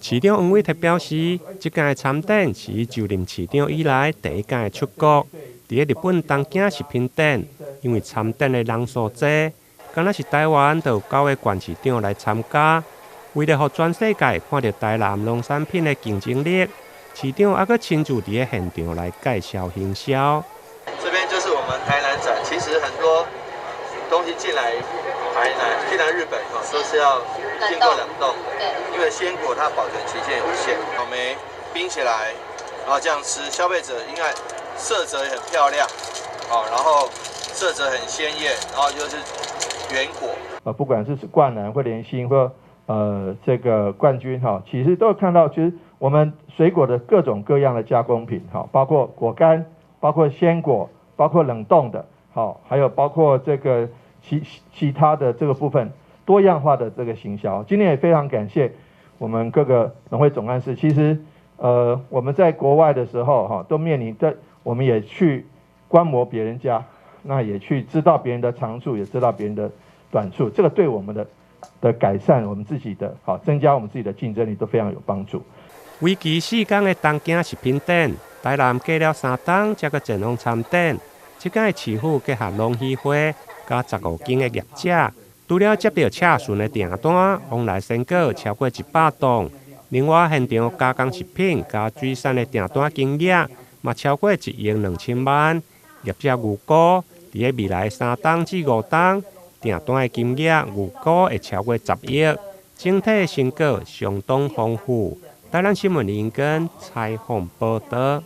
市长王伟特表示，这届参展是就任市长以来第一届出国，伫日本东京食品展，因为参展的人数多，敢若是台湾就有9个县市长来参加。为了让全世界看到台南农产品的竞争力，市长还佫亲自伫现场来介绍行销。这边就是我们台南展，其实很多东西进来台南、进来日本都是要经过冷冻的，因为鲜果它保存期限有限。草莓冰起来，然后这样吃，消费者应该色泽也很漂亮，然后色泽很鲜艳，然后就是原果。不管是冠南或联心或这个冠军其实都有看到，其实我们水果的各种各样的加工品包括果干，包括鲜果，包括冷冻的还有包括这个其他的这个部分多样化的这个行销。今天也非常感谢我们各个农会总干事。其实我们在国外的时候都面临着，我们也去观摩别人家，那也去知道别人的长处，也知道别人的短处，这个对我们的改善我们自己的增加我们自己的竞争力都非常有帮助。为期4天的东京食品展，台南隔了3天才个前往参展。这届市府结合农协会加15间的业者，除了接到洽询的订单，往来鲜果超过100栋。另外，现场加工食品加水产的订单金额嘛超过1亿2000万。业者预估，伫未来3天至5天，订单的金额预估会超过10亿。整体的成果相当丰富。台南新闻林根采访报道。